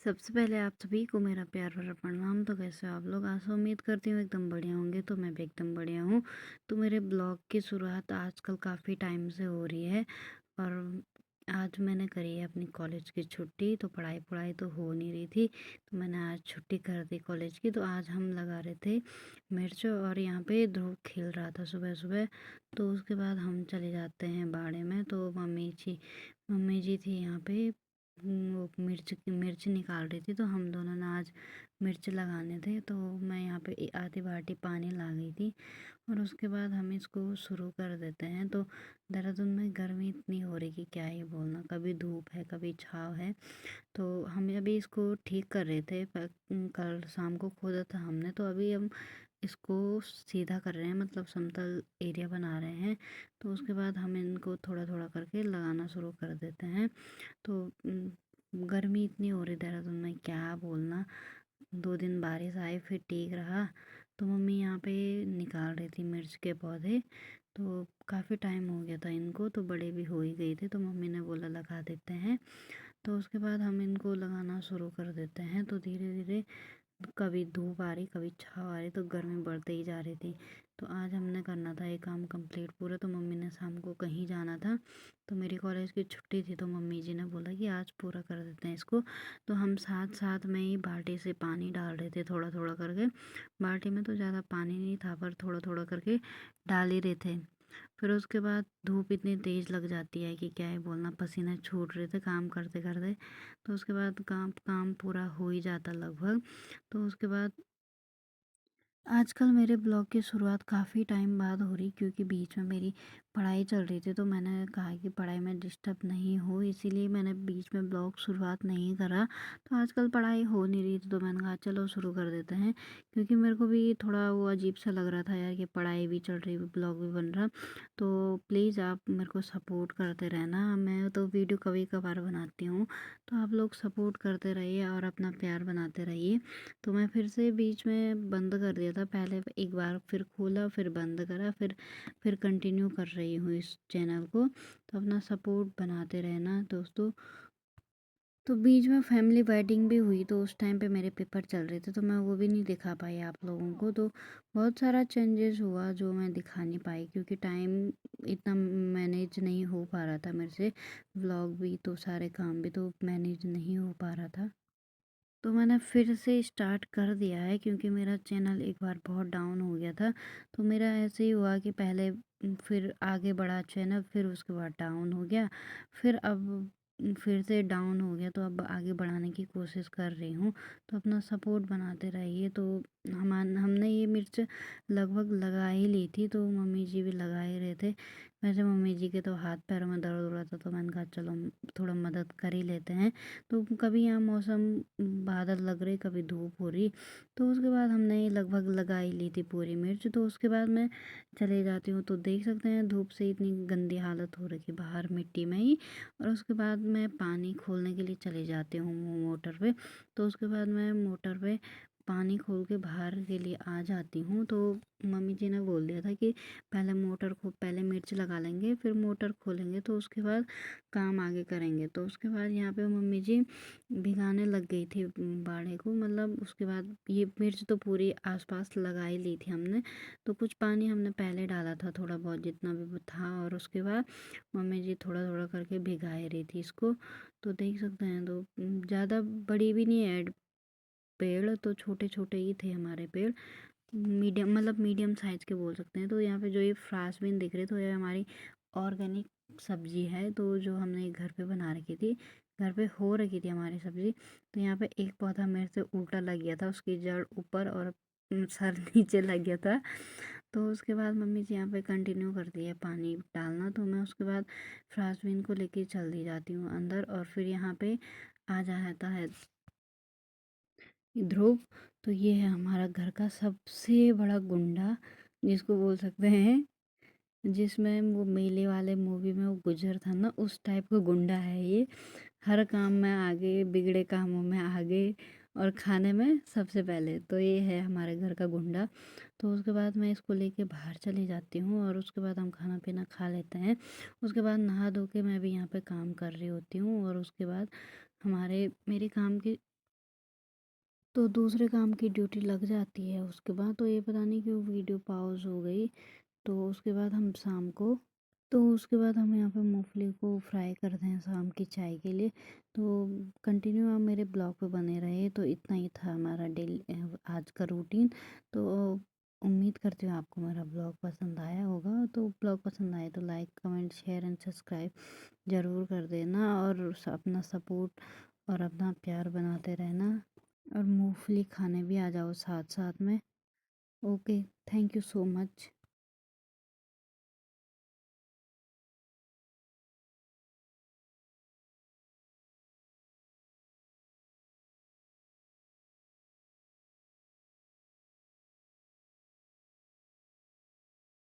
सबसे पहले आप सभी को मेरा प्यार भरा प्रणाम। तो कैसे हो आप लोग? आशा उम्मीद करती हूँ एकदम बढ़िया होंगे। तो मैं भी एकदम बढ़िया हूँ। तो मेरे ब्लॉग की शुरुआत आजकल काफ़ी टाइम से हो रही है और आज मैंने करी है अपनी कॉलेज की छुट्टी। तो पढ़ाई तो हो नहीं रही थी, तो मैंने आज छुट्टी कर दी कॉलेज की। तो आज हम लगा रहे थे मिर्च और यहाँ पे ध्रुव खेल रहा था सुबह सुबह। तो उसके बाद हम चले जाते हैं बाड़े में। तो मम्मी जी थी यहाँ पे। वो मिर्च निकाल रही थी, तो हम दोनों ने आज मिर्च लगाने थे। तो मैं यहाँ पे आधी बाल्टी पानी ला गई थी और उसके बाद हम इसको शुरू कर देते हैं। तो देहरादून में गर्मी इतनी हो रही कि क्या ही बोलना, कभी धूप है कभी छाँव है। तो हम अभी इसको ठीक कर रहे थे, कल शाम को खोदा था हमने। तो अभी हम इसको सीधा कर रहे हैं, मतलब समतल एरिया बना रहे हैं। तो उसके बाद हम इनको थोड़ा थोड़ा करके लगाना शुरू कर देते हैं। तो गर्मी इतनी हो रही देहरादून में क्या बोलना। 2 दिन बारिश आई फिर ठीक रहा। तो मम्मी यहाँ पे निकाल रही थी मिर्च के पौधे। तो काफ़ी टाइम हो गया था इनको, तो बड़े भी हो ही गए थे। तो मम्मी ने बोला लगा देते हैं। तो उसके बाद हम इनको लगाना शुरू कर देते हैं। तो धीरे धीरे कभी धूप आ रही कभी छाँव आ रही, तो गर्मी बढ़ते ही जा रही थी। तो आज हमने करना था ये काम कंप्लीट पूरा। तो मम्मी ने शाम को कहीं जाना था, तो मेरी कॉलेज की छुट्टी थी। तो मम्मी जी ने बोला कि आज पूरा कर देते हैं इसको। तो हम साथ साथ में ही बाल्टी से पानी डाल रहे थे थोड़ा थोड़ा करके। बाल्टी में तो ज़्यादा पानी नहीं था, पर थोड़ा थोड़ा करके डाल ही रहे थे। फिर उसके बाद धूप इतनी तेज़ लग जाती है कि क्या ही बोलना, पसीने छूट रहे थे काम करते करते। तो उसके बाद काम काम पूरा हो ही जाता लगभग। तो उसके बाद आजकल मेरे ब्लॉग की शुरुआत काफ़ी टाइम बाद हो रही, क्योंकि बीच में मेरी पढ़ाई चल रही थी। तो मैंने कहा कि पढ़ाई में डिस्टर्ब नहीं हो, इसीलिए मैंने बीच में ब्लॉग शुरुआत नहीं करा। तो आजकल पढ़ाई हो नहीं रही थी, तो मैंने कहा चलो शुरू कर देते हैं। क्योंकि मेरे को भी थोड़ा वो अजीब सा लग रहा था यार, कि पढ़ाई भी चल रही ब्लॉग भी बन रहा। तो प्लीज़ आप मेरे को सपोर्ट करते रहना। मैं तो वीडियो कभी कभार बनाती हूँ, तो आप लोग सपोर्ट करते रहिए और अपना प्यार बनाते रहिए। तो मैं फिर से बीच में बंद कर दिया था, पहले एक बार फिर खोला फिर बंद करा, फिर कंटिन्यू कर रही हूँ इस चैनल को। तो अपना सपोर्ट बनाते रहना दोस्तों। तो बीच में फैमिली वेडिंग भी हुई, तो उस टाइम पे मेरे पेपर चल रहे थे, तो मैं वो भी नहीं दिखा पाई आप लोगों को। तो बहुत सारा चेंजेस हुआ जो मैं दिखा नहीं पाई, क्योंकि टाइम इतना मैनेज नहीं हो पा रहा था मेरे से। व्लॉग भी तो सारे काम भी तो मैनेज नहीं हो पा रहा था। तो मैंने फिर से स्टार्ट कर दिया है, क्योंकि मेरा चैनल एक बार बहुत डाउन हो गया था। तो मेरा ऐसे ही हुआ कि पहले फिर आगे बढ़ा चैनल, फिर उसके बाद डाउन हो गया। फिर अब फिर से डाउन हो गया, तो अब आगे बढ़ाने की कोशिश कर रही हूँ। तो अपना सपोर्ट बनाते रहिए। तो हमने ये मिर्च लगभग लगा ही ली थी, तो मम्मी जी भी लगा ही रहे थे। वैसे मम्मी जी के तो हाथ पैरों में दर्द हो रहा था, तो मैंने कहा चलो थोड़ा मदद कर ही लेते हैं। तो कभी यहाँ मौसम बादल लग रहे कभी धूप हो रही। तो उसके बाद हमने ये लगभग लगा ही ली थी पूरी मिर्च। तो उसके बाद मैं चले जाती हूँ, तो देख सकते हैं धूप से इतनी गंदी हालत हो रखी बाहर मिट्टी में ही। और उसके बाद मैं पानी खोलने के लिए चले जाती हूँ मोटर पे। तो उसके बाद मैं मोटर पे पानी खोल के बाहर के लिए आ जाती हूँ। तो मम्मी जी ने बोल दिया था कि पहले मिर्च लगा लेंगे फिर मोटर खोलेंगे, तो उसके बाद काम आगे करेंगे। तो उसके बाद यहाँ पे मम्मी जी भिगाने लग गई थी बाड़े को। मतलब उसके बाद ये मिर्च तो पूरी आसपास लगा ही ली थी हमने। तो कुछ पानी हमने पहले डाला था, थोड़ा बहुत जितना भी था। और उसके बाद मम्मी जी थोड़ा थोड़ा करके भिगाए रही थी इसको। तो देख सकते हैं, तो ज़्यादा बड़ी भी नहीं है पेड़, तो छोटे छोटे ही थे हमारे पेड़। मीडियम, मतलब मीडियम साइज़ के बोल सकते हैं। तो यहाँ पे जो ये फ्रांसबीन दिख रहे, तो ये हमारी ऑर्गेनिक सब्जी है, तो जो हमने घर पे बना रखी थी, घर पे हो रखी थी हमारी सब्जी। तो यहाँ पे एक पौधा मेरे से उल्टा लग गया था, उसकी जड़ ऊपर और सर नीचे लग गया था। तो उसके बाद मम्मी जी यहाँ पे कंटिन्यू करती है पानी डालना। तो मैं उसके बाद फ्रांसबीन को लेके चल दी जाती हूँ अंदर, और फिर यहाँ पे आ जाता है ध्रुव। तो ये है हमारा घर का सबसे बड़ा गुंडा, जिसको बोल सकते हैं, जिसमें वो मेले वाले मूवी में वो गुजर था ना, उस टाइप का गुंडा है ये। हर काम में आगे, बिगड़े कामों में आगे, और खाने में सबसे पहले। तो ये है हमारे घर का गुंडा। तो उसके बाद मैं इसको लेके बाहर चली जाती हूँ, और उसके बाद हम खाना पीना खा लेते हैं। उसके बाद नहा धो के मैं भी यहाँ पे काम कर रही होती हूँ। और उसके बाद मेरे काम की तो दूसरे काम की ड्यूटी लग जाती है उसके बाद। तो ये पता नहीं क्यों वीडियो पॉज़ हो गई। तो उसके बाद हम शाम को तो उसके बाद हम यहाँ पे मूँगफली को फ्राई करते हैं शाम की चाय के लिए। तो कंटिन्यू आप मेरे ब्लॉग पे बने रहे। तो इतना ही था हमारा डेली आज का रूटीन। तो उम्मीद करती हूँ आपको मेरा ब्लॉग पसंद आया होगा। तो ब्लॉग पसंद आए तो like, comment, share and subscribe ज़रूर कर देना और अपना सपोर्ट और अपना प्यार बनाते रहना। और मूँगफली खाने भी आ जाओ साथ साथ में। Okay, thank you so much.